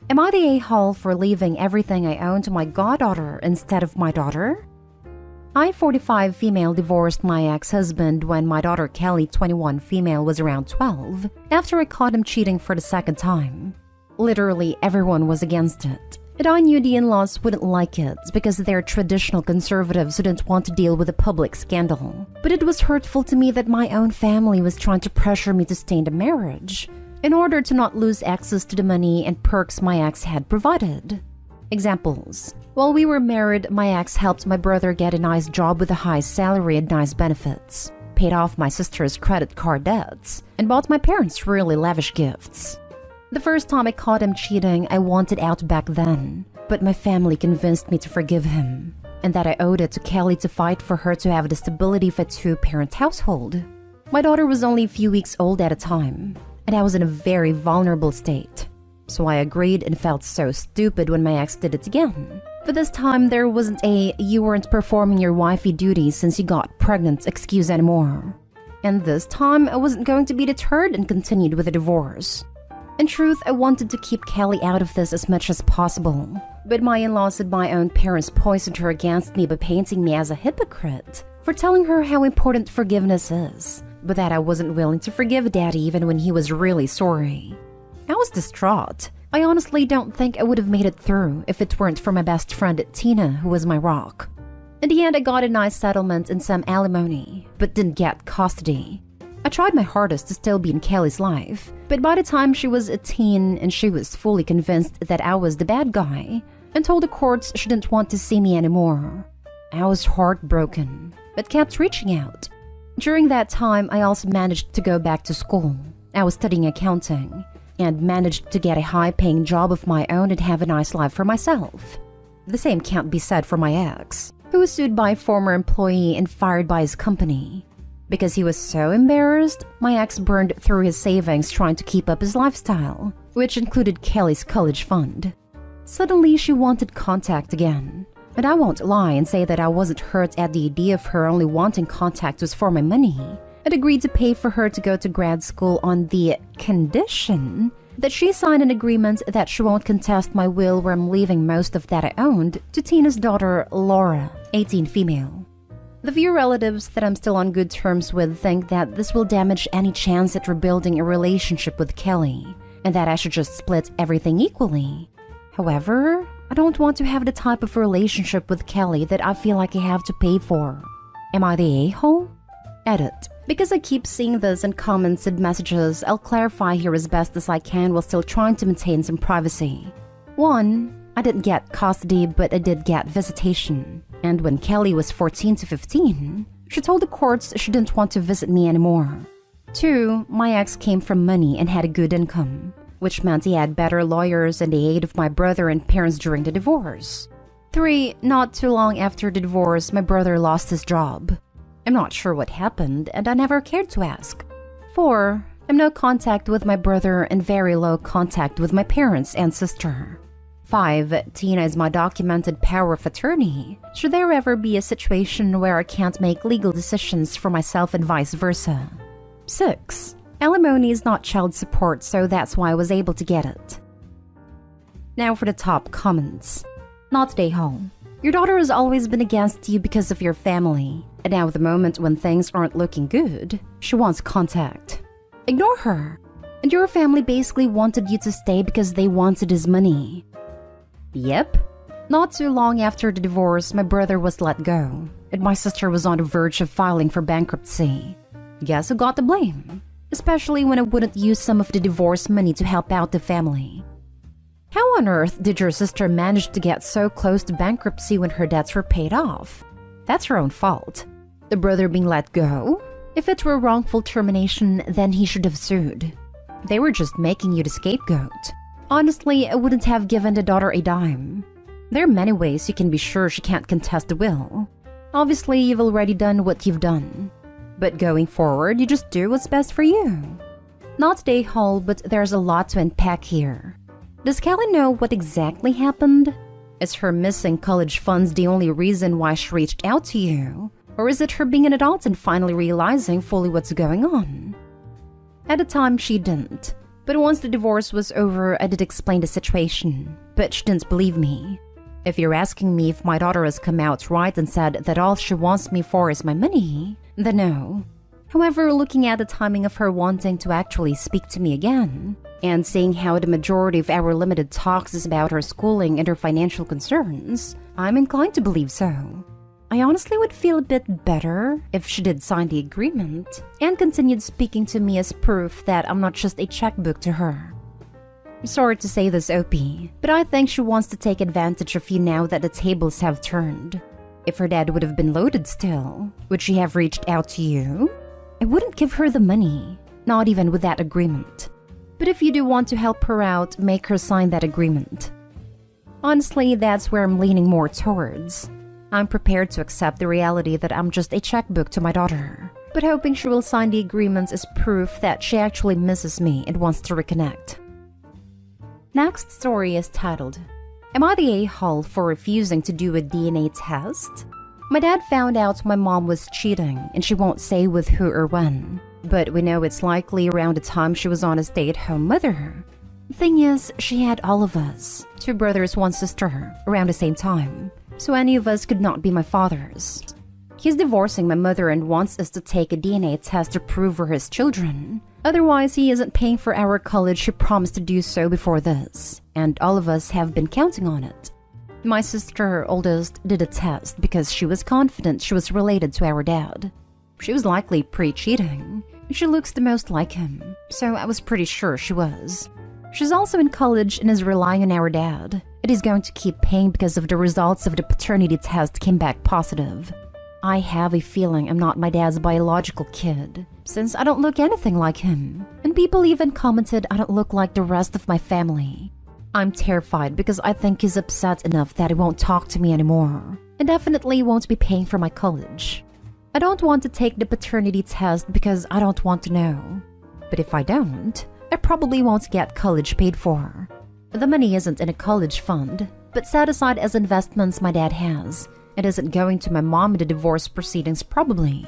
Am I the a-hole for leaving everything I own to my goddaughter instead of my daughter? I, 45 female, divorced my ex-husband when my daughter Kelly, 21 female, was around 12, after I caught him cheating for the second time. Literally everyone was against it. And I knew the in-laws wouldn't like it because they're traditional conservatives who didn't want to deal with a public scandal. But it was hurtful to me that my own family was trying to pressure me to stay in the marriage in order to not lose access to the money and perks my ex had provided. Examples. While we were married, my ex helped my brother get a nice job with a high salary and nice benefits, paid off my sister's credit card debts, and bought my parents really lavish gifts. The first time I caught him cheating, I wanted out back then, but my family convinced me to forgive him, and that I owed it to Kelly to fight for her to have the stability of a two-parent household. My daughter was only a few weeks old at a time, and I was in a very vulnerable state. So I agreed and felt so stupid when my ex did it again. But this time there wasn't a "you weren't performing your wifey duties since you got pregnant" excuse anymore. And this time I wasn't going to be deterred and continued with a divorce. In truth, I wanted to keep Kelly out of this as much as possible. But my in-laws and my own parents poisoned her against me by painting me as a hypocrite for telling her how important forgiveness is, but that I wasn't willing to forgive Daddy even when he was really sorry. I was distraught. I honestly don't think I would have made it through if it weren't for my best friend Tina, who was my rock. In the end, I got a nice settlement and some alimony, but didn't get custody. I tried my hardest to still be in Kelly's life, but by the time she was a teen and she was fully convinced that I was the bad guy and told the courts she didn't want to see me anymore. I was heartbroken, but kept reaching out. During that time, I also managed to go back to school. I was studying accounting and managed to get a high-paying job of my own and have a nice life for myself. The same can't be said for my ex, who was sued by a former employee and fired by his company. Because he was so embarrassed, my ex burned through his savings trying to keep up his lifestyle, which included Kelly's college fund. Suddenly, she wanted contact again. And I won't lie and say that I wasn't hurt at the idea of her only wanting contact was for my money. I'd agreed to pay for her to go to grad school on the condition that she sign an agreement that she won't contest my will where I'm leaving most of that I owned to Tina's daughter, Laura, 18 female. The few relatives that I'm still on good terms with think that this will damage any chance at rebuilding a relationship with Kelly, and that I should just split everything equally. However, I don't want to have the type of relationship with Kelly that I feel like I have to pay for. Am I the a-hole? Edit. Because I keep seeing this in comments and messages, I'll clarify here as best as I can while still trying to maintain some privacy. 1. I didn't get custody, but I did get visitation. And when Kelly was 14 to 15, she told the courts she didn't want to visit me anymore. 2. My ex came from money and had a good income, which meant he had better lawyers and the aid of my brother and parents during the divorce. 3. Not too long after the divorce, my brother lost his job. I'm not sure what happened, and I never cared to ask. 4. I'm no contact with my brother and very low contact with my parents and sister. 5. Tina is my documented power of attorney. Should there ever be a situation where I can't make legal decisions for myself and vice versa. 6. Alimony is not child support, so that's why I was able to get it. Now for the top comments. Not today, home. Your daughter has always been against you because of your family, and now at the moment when things aren't looking good, she wants contact. Ignore her. And your family basically wanted you to stay because they wanted his money. Yep. Not too long after the divorce, my brother was let go, and my sister was on the verge of filing for bankruptcy. Guess who got the blame? Especially when I wouldn't use some of the divorce money to help out the family. How on earth did your sister manage to get so close to bankruptcy when her debts were paid off? That's her own fault. The brother being let go? If it were wrongful termination, then he should have sued. They were just making you the scapegoat. Honestly, I wouldn't have given the daughter a dime. There are many ways you can be sure she can't contest the will. Obviously, you've already done what you've done. But going forward, you just do what's best for you. Not today, Hall, but there's a lot to unpack here. Does Kelly know what exactly happened? Is her missing college funds the only reason why she reached out to you? Or is it her being an adult and finally realizing fully what's going on? At the time, she didn't. But once the divorce was over, I did explain the situation, but she didn't believe me. If you're asking me if my daughter has come out right and said that all she wants me for is my money, then no. However, looking at the timing of her wanting to actually speak to me again, and seeing how the majority of our limited talks is about her schooling and her financial concerns, I'm inclined to believe so. I honestly would feel a bit better if she did sign the agreement and continued speaking to me as proof that I'm not just a checkbook to her. Sorry to say this, Opie, but I think she wants to take advantage of you now that the tables have turned. If her dad would have been loaded still, would she have reached out to you? I wouldn't give her the money, not even with that agreement. But if you do want to help her out, make her sign that agreement. Honestly, that's where I'm leaning more towards. I'm prepared to accept the reality that I'm just a checkbook to my daughter, but hoping she will sign the agreements as proof that she actually misses me and wants to reconnect. Next story is titled, Am I the a-hole for refusing to do a DNA test? My dad found out my mom was cheating and she won't say with who or when, but we know it's likely around the time she was on a stay-at-home mother. The thing is, she had all of us, 2 brothers, 1 sister, around the same time, so any of us could not be my father's. He's divorcing my mother and wants us to take a DNA test to prove we're his children. Otherwise, he isn't paying for our college. He promised to do so before this, and all of us have been counting on it. My sister, oldest, did a test because she was confident she was related to our dad. She was likely pre-cheating. She looks the most like him, so I was pretty sure she was. She's also in college and is relying on our dad. It is going to keep paying because of the results of the paternity test came back positive. I have a feeling I'm not my dad's biological kid, since I don't look anything like him, and people even commented I don't look like the rest of my family. I'm terrified because I think he's upset enough that he won't talk to me anymore, and definitely won't be paying for my college. I don't want to take the paternity test because I don't want to know. But if I don't, I probably won't get college paid for. The money isn't in a college fund, but set aside as investments my dad has. It isn't going to my mom in the divorce proceedings probably.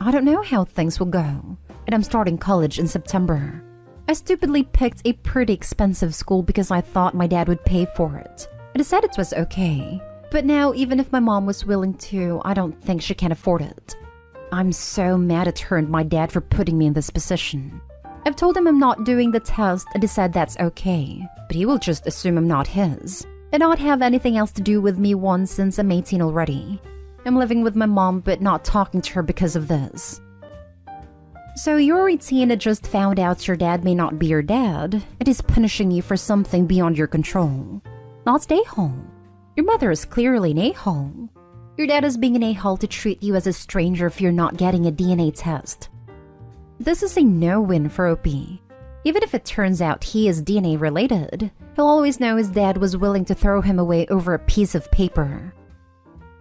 I don't know how things will go, and I'm starting college in September. I stupidly picked a pretty expensive school because I thought my dad would pay for it. I decided it was okay, but now even if my mom was willing to, I don't think she can afford it. I'm so mad at her and my dad for putting me in this position. I've told him I'm not doing the test and he said that's okay, but he will just assume I'm not his and not have anything else to do with me once since I'm 18 already. I'm living with my mom but not talking to her because of this. So you're 18 and just found out your dad may not be your dad and is punishing you for something beyond your control. Not an a-hole. Your mother is clearly an a-hole. Your dad is being an a-hole to treat you as a stranger if you're not getting a DNA test. This is a no-win for Opie. Even if it turns out he is DNA related, he'll always know his dad was willing to throw him away over a piece of paper.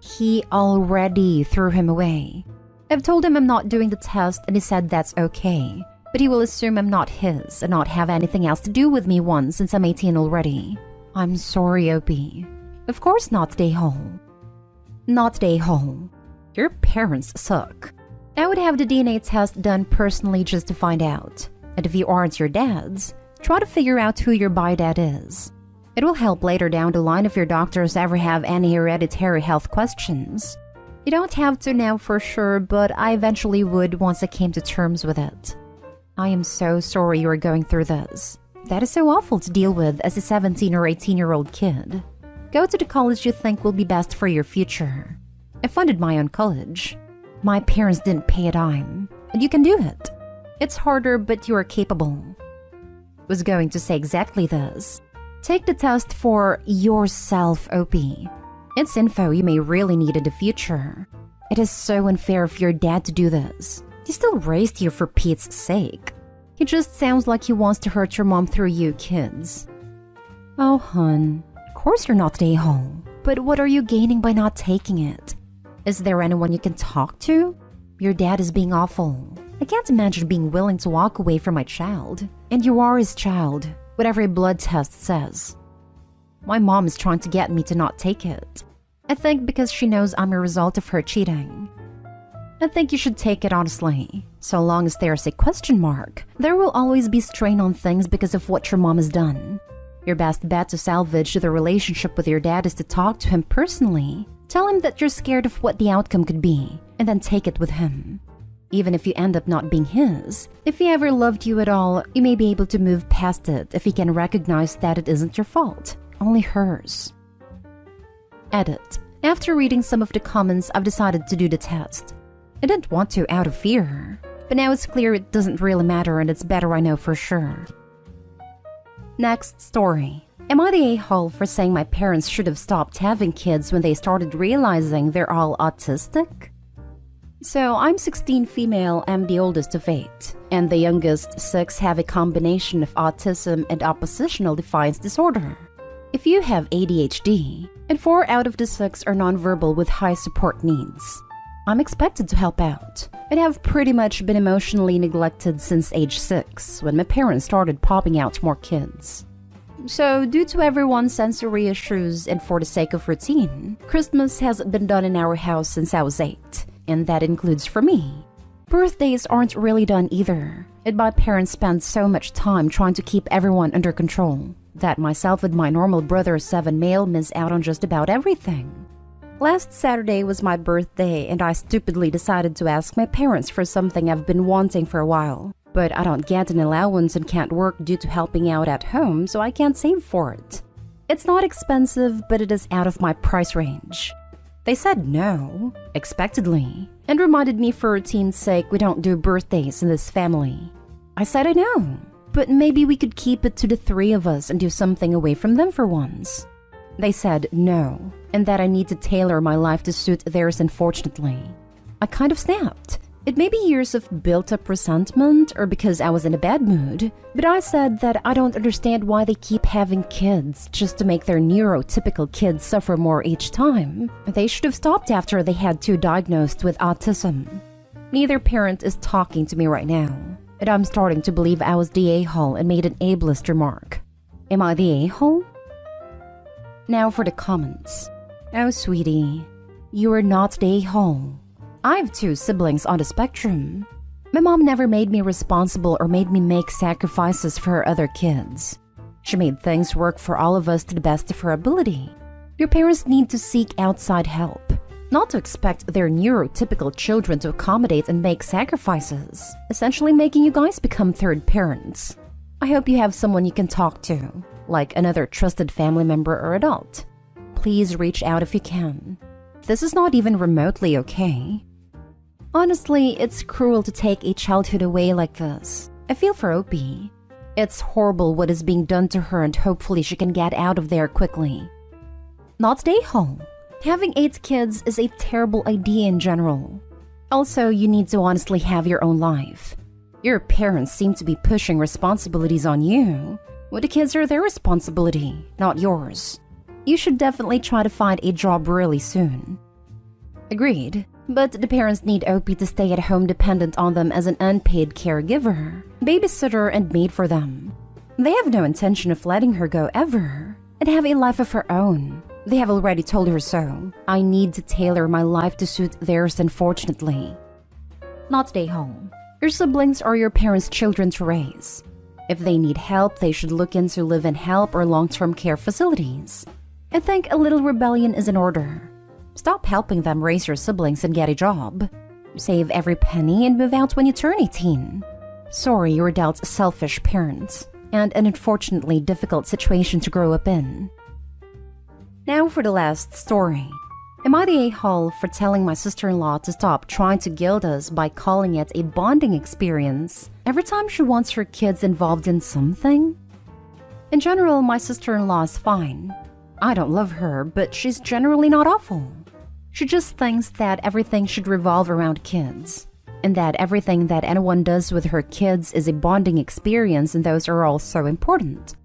He already threw him away. I've told him I'm not doing the test and he said that's okay, but he will assume I'm not his and not have anything else to do with me once since I'm 18 already. I'm sorry, Opie. Of course not the a-hole. Not the a-hole. Your parents suck. I would have the DNA test done personally just to find out. And if you aren't your dad's, try to figure out who your bi-dad is. It will help later down the line if your doctors ever have any hereditary health questions. You don't have to now for sure, but I eventually would once I came to terms with it. I am so sorry you are going through this. That is so awful to deal with as a 17 or 18-year-old kid. Go to the college you think will be best for your future. I funded my own college. My parents didn't pay a dime, and you can do it. It's harder, but you are capable. Was going to say exactly this. Take the test for yourself, Opie. It's info you may really need in the future. It is so unfair for your dad to do this. He still raised you for Pete's sake. He just sounds like he wants to hurt your mom through you kids. Oh, hun. Of course you're not the a-hole. But what are you gaining by not taking it? Is there anyone you can talk to? Your dad is being awful. I can't imagine being willing to walk away from my child. And you are his child, whatever a blood test says. My mom is trying to get me to not take it. I think because she knows I'm a result of her cheating. I think you should take it honestly. So long as there's a question mark, there will always be strain on things because of what your mom has done. Your best bet to salvage the relationship with your dad is to talk to him personally. Tell him that you're scared of what the outcome could be, and then take it with him. Even if you end up not being his, if he ever loved you at all, you may be able to move past it if he can recognize that it isn't your fault, only hers. Edit. After reading some of the comments, I've decided to do the test. I didn't want to out of fear, but now it's clear it doesn't really matter and it's better I know for sure. Next story. Am I the a-hole for saying my parents should have stopped having kids when they started realizing they're all autistic? So I'm 16 female, I'm the oldest of 8, and the youngest 6 have a combination of autism and oppositional defiance disorder. If you have ADHD, and 4 out of the 6 are nonverbal with high support needs, I'm expected to help out, and have pretty much been emotionally neglected since age 6, when my parents started popping out more kids. So, due to everyone's sensory issues and for the sake of routine, Christmas hasn't been done in our house since I was 8, and that includes for me. Birthdays aren't really done either, and my parents spend so much time trying to keep everyone under control that myself and my normal brother 7 male miss out on just about everything. Last Saturday was my birthday, and I stupidly decided to ask my parents for something I've been wanting for a while. But I don't get an allowance and can't work due to helping out at home, so I can't save for it. It's not expensive, but it is out of my price range. They said no, expectedly, and reminded me for routine's sake we don't do birthdays in this family. I said I know, but maybe we could keep it to the 3 of us and do something away from them for once. They said no, and that I need to tailor my life to suit theirs, unfortunately. I kind of snapped. It may be years of built-up resentment or because I was in a bad mood, but I said that I don't understand why they keep having kids just to make their neurotypical kids suffer more each time. They should have stopped after they had 2 diagnosed with autism. Neither parent is talking to me right now, and I'm starting to believe I was the a-hole and made an ableist remark. Am I the a-hole? Now for the comments. Oh, sweetie, you are not the a-hole. I have 2 siblings on the spectrum. My mom never made me responsible or made me make sacrifices for her other kids. She made things work for all of us to the best of her ability. Your parents need to seek outside help, not to expect their neurotypical children to accommodate and make sacrifices, essentially making you guys become third parents. I hope you have someone you can talk to, like another trusted family member or adult. Please reach out if you can. This is not even remotely okay. Honestly, it's cruel to take a childhood away like this. I feel for Opie. It's horrible what is being done to her, and hopefully she can get out of there quickly. Not stay home. Having 8 kids is a terrible idea in general. Also, you need to honestly have your own life. Your parents seem to be pushing responsibilities on you. Well, the kids are their responsibility, not yours. You should definitely try to find a job really soon. Agreed. But the parents need Opie to stay at home dependent on them as an unpaid caregiver, babysitter, and maid for them. They have no intention of letting her go ever, and have a life of her own. They have already told her so. I need to tailor my life to suit theirs, unfortunately. Not stay home. Your siblings are your parents' children to raise. If they need help, they should look into live-in help or long-term care facilities. I think a little rebellion is in order. Stop helping them raise your siblings and get a job. Save every penny and move out when you turn 18. Sorry you were dealt selfish parents, and an unfortunately difficult situation to grow up in. Now for the last story. Am I the a-hole for telling my sister-in-law to stop trying to guilt us by calling it a bonding experience every time she wants her kids involved in something? In general, my sister-in-law is fine. I don't love her, but she's generally not awful. She just thinks that everything should revolve around kids, and that everything that anyone does with her kids is a bonding experience, and those are all so important.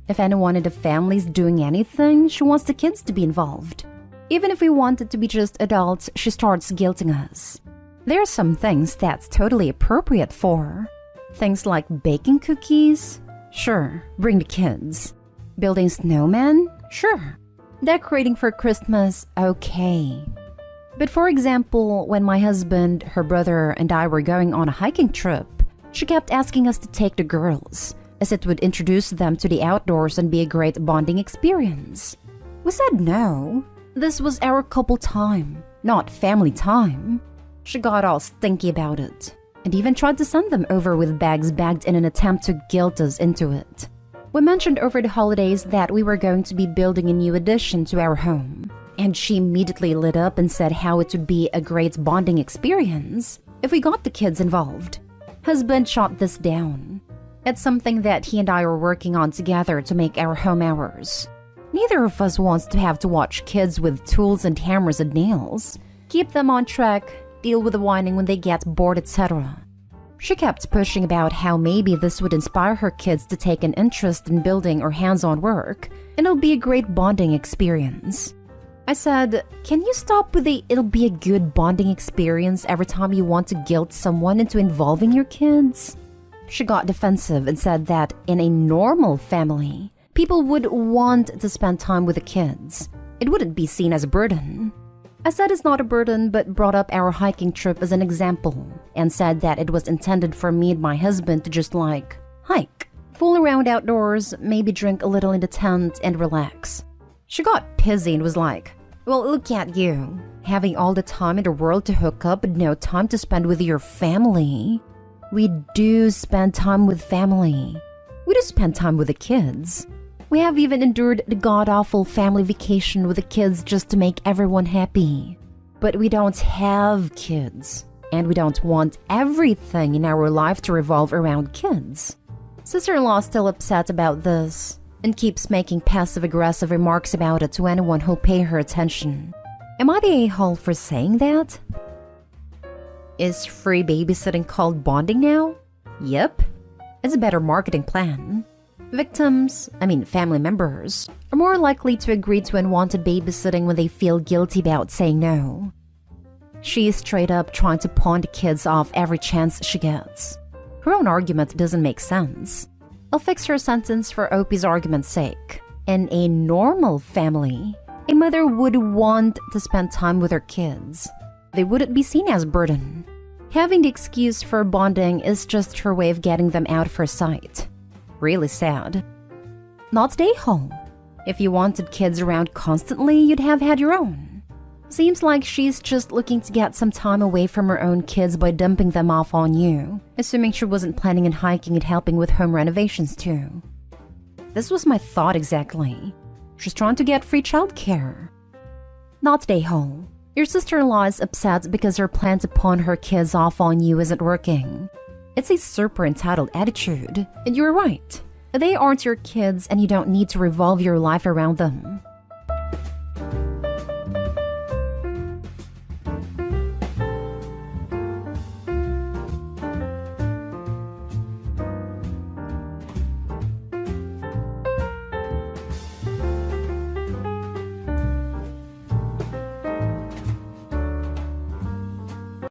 If anyone in the family is doing anything, she wants the kids to be involved. Even if we want it to be just adults, she starts guilting us. There are some things that's totally appropriate for. Things like baking cookies? Sure, bring the kids. Building snowmen? Sure. Decorating for Christmas? Okay. But for example, when my husband, her brother, and I were going on a hiking trip, she kept asking us to take the girls, as it would introduce them to the outdoors and be a great bonding experience. We said no. This was our couple time, not family time. She got all stinky about it, and even tried to send them over with bags bagged in an attempt to guilt us into it. We mentioned over the holidays that we were going to be building a new addition to our home, and she immediately lit up and said how it would be a great bonding experience if we got the kids involved. Husband shot this down. It's something that he and I are working on together to make our home ours. Neither of us wants to have to watch kids with tools and hammers and nails, keep them on track, deal with the whining when they get bored, etc. She kept pushing about how maybe this would inspire her kids to take an interest in building or hands-on work, and it'll be a great bonding experience. I said, can you stop with the "it'll be a good bonding experience" every time you want to guilt someone into involving your kids? She got defensive and said that in a normal family, people would want to spend time with the kids. It wouldn't be seen as a burden. I said it's not a burden, but brought up our hiking trip as an example and said that it was intended for me and my husband to just hike, fool around outdoors, maybe drink a little in the tent and relax. She got pissy and was like, well, look at you, having all the time in the world to hook up but no time to spend with your family. We do spend time with family. We do spend time with the kids. We have even endured the god-awful family vacation with the kids just to make everyone happy. But we don't have kids, and we don't want everything in our life to revolve around kids. Sister-in-law is still upset about this and keeps making passive-aggressive remarks about it to anyone who'll pay her attention. Am I the a-hole for saying that? Is free babysitting called bonding now? Yep. It's a better marketing plan. Family members, are more likely to agree to unwanted babysitting when they feel guilty about saying no. She is straight up trying to pawn the kids off every chance she gets. Her own argument doesn't make sense. I'll fix her sentence for Opie's argument's sake. In a normal family, a mother would want to spend time with her kids. They wouldn't be seen as a burden. Having the excuse for bonding is just her way of getting them out of her sight. Really sad. Not stay home. If you wanted kids around constantly, you'd have had your own. Seems like she's just looking to get some time away from her own kids by dumping them off on you, assuming she wasn't planning on hiking and helping with home renovations too. This was my thought exactly. She's trying to get free childcare. Not stay home. Your sister-in-law is upset because her plan to pawn her kids off on you isn't working. It's a super entitled attitude, and you're right. They aren't your kids and you don't need to revolve your life around them.